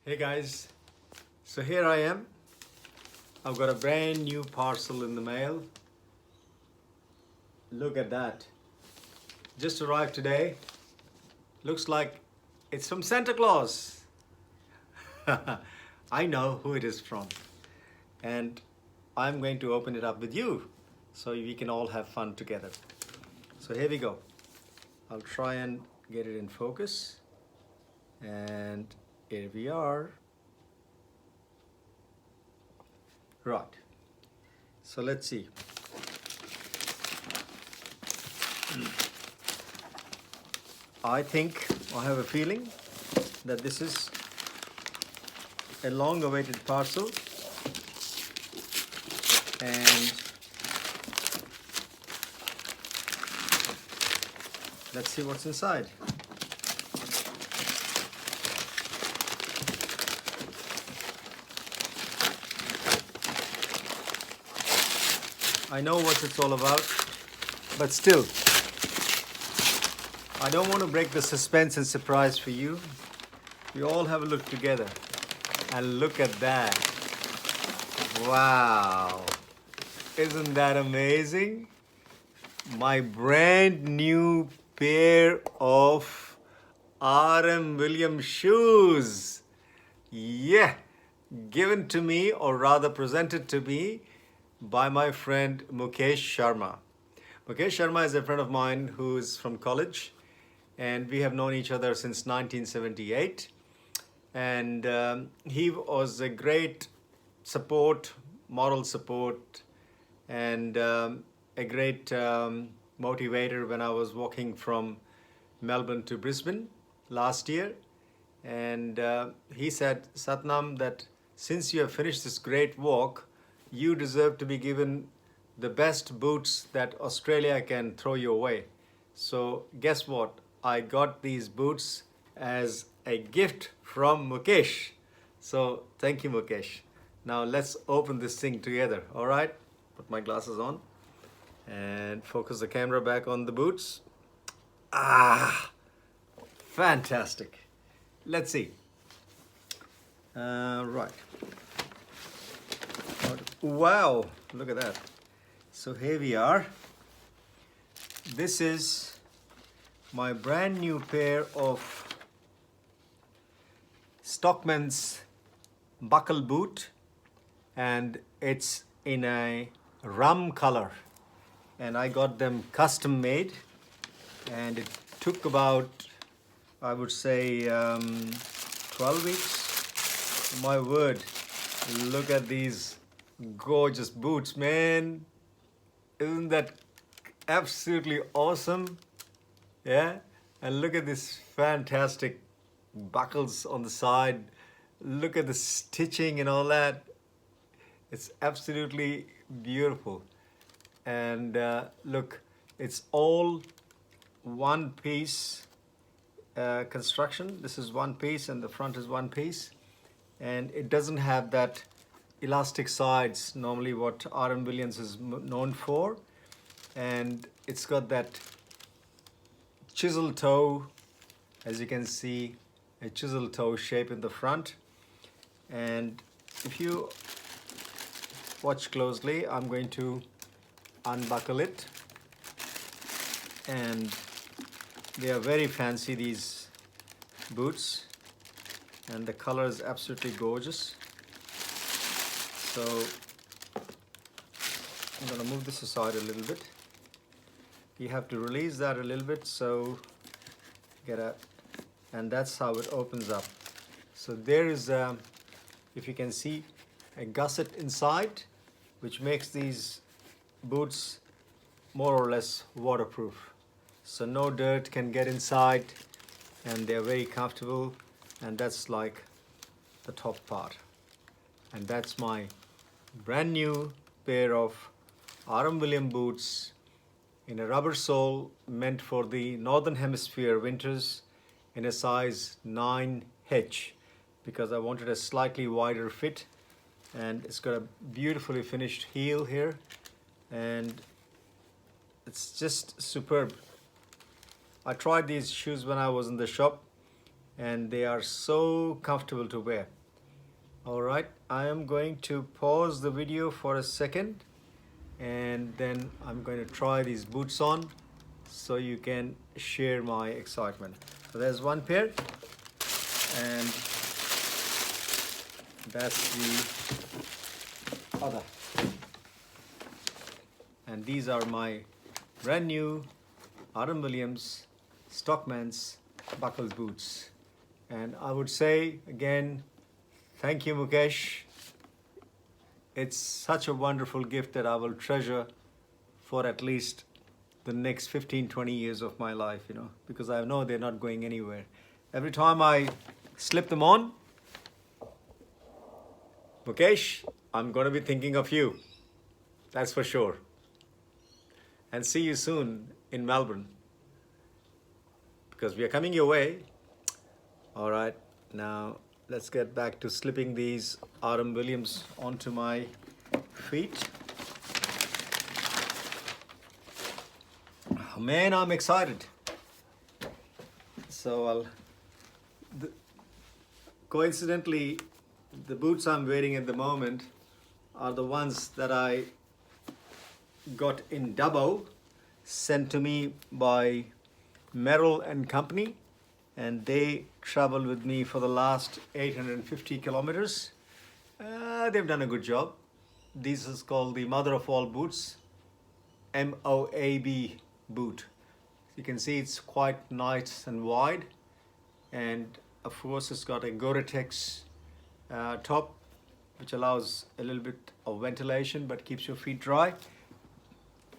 Hey guys, so here I am. I've got a brand new parcel in the mail. Look at that. Just arrived today. Looks like it's from Santa Claus. I know who it is from. And I'm going to open it up with you so we can all have fun together. So here we go. I'll try and get it in focus. And here we are. Right. So let's see. I think, I have a feeling that this is a long-awaited parcel, and let's see what's inside. I know what it's all about, but still, I don't want to break the suspense and surprise for you. We all have a look together. And look at that. Wow. Isn't that amazing? My brand new pair of R.M. Williams shoes. Yeah. Given to me, or rather presented to me, by my friend Mukesh Sharma. Mukesh Sharma is a friend of mine who is from college, and we have known each other since 1978. And he was a great support, moral support, and a great motivator when I was walking from Melbourne to Brisbane last year. And he said, Satnam, that since you have finished this great walk, you deserve to be given the best boots that Australia can throw your way. So guess what? I got these boots as a gift from Mukesh. So thank you, Mukesh. Now let's open this thing together, all right? Put my glasses on and focus the camera back on the boots. Ah, fantastic. Let's see. Right. Wow, look at that. So here we are. This is my brand new pair of Stockman's buckle boot, and it's in a rum color, and I got them custom made, and it took about, I would say, 12 weeks. My word, look at these gorgeous boots, man. Isn't that absolutely awesome? Yeah, and look at this fantastic buckles on the side. Look at the stitching and all that. It's absolutely beautiful. And look, it's all one piece construction. This is one piece and the front is one piece, and it doesn't have that elastic sides, normally what R.M. Williams is known for, and it's got that chisel toe, as you can see, a chisel toe shape in the front. And if you watch closely, I'm going to unbuckle it, and they are very fancy, these boots, and the color is absolutely gorgeous. So I'm going to move this aside a little bit. You have to release that a little bit, so and that's how it opens up. So there is, if you can see, a gusset inside, which makes these boots more or less waterproof. So no dirt can get inside, and they're very comfortable, and that's like the top part. And that's my brand new pair of R.M. Williams boots in a rubber sole, meant for the Northern Hemisphere winters, in a size 9H, because I wanted a slightly wider fit. And it's got a beautifully finished heel here, and it's just superb. I tried these shoes when I was in the shop, and they are so comfortable to wear. All right, I am going to pause the video for a second, and then I'm going to try these boots on so you can share my excitement. So there's one pair, and that's the other. And these are my brand new R.M. Williams Stockman's buckled boots. And I would say again, thank you, Mukesh. It's such a wonderful gift that I will treasure for at least the next 15-20 years of my life, you know, because I know they're not going anywhere. Every time I slip them on, Mukesh, I'm going to be thinking of you. That's for sure. And see you soon in Melbourne, because we are coming your way. All right, now let's get back to slipping these R.M. Williams onto my feet. Oh, man, I'm excited. So coincidentally, the boots I'm wearing at the moment are the ones that I got in Dubbo, sent to me by Merrill and Company, and they traveled with me for the last 850 kilometers. They've done a good job. This is called the mother of all boots, MOAB boot. You can see it's quite nice and wide, and of course it's got a Gore-Tex top, which allows a little bit of ventilation but keeps your feet dry.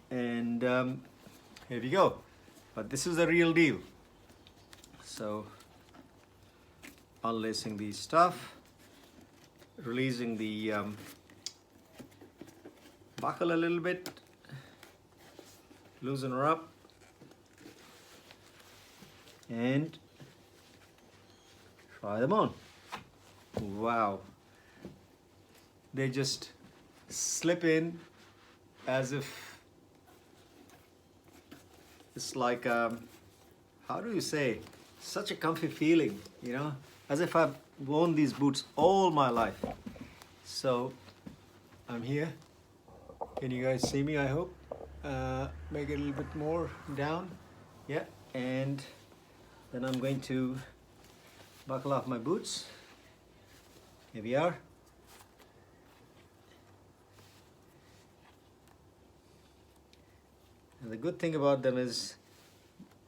And here we go. But this is the real deal. So unlacing the stuff, releasing the buckle a little bit, loosen her up, and try them on. Wow, they just slip in as if it's like how do you say, such a comfy feeling, you know, as if I've worn these boots all my life. So I'm here. Can you guys see me? I hope. Make it a little bit more down. Yeah, and then I'm going to buckle off my boots. Here we are. And the good thing about them is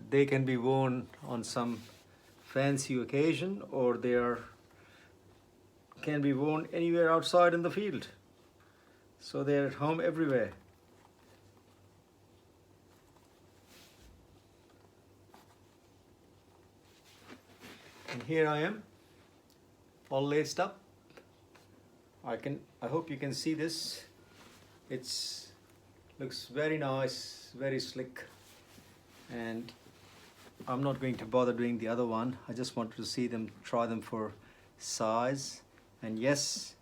they can be worn on some fancy occasion, or can be worn anywhere outside in the field. So they're at home everywhere. And here I am, all laced up. I hope you can see this. Looks very nice, very slick. And I'm not going to bother doing the other one. I just wanted to see them, try them for size. And yes,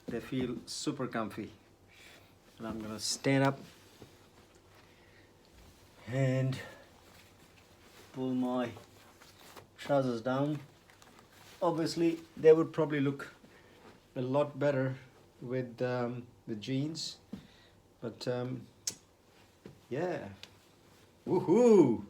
they feel super comfy. And I'm gonna stand up and pull my trousers down. Obviously, they would probably look a lot better with jeans, but yeah, woohoo!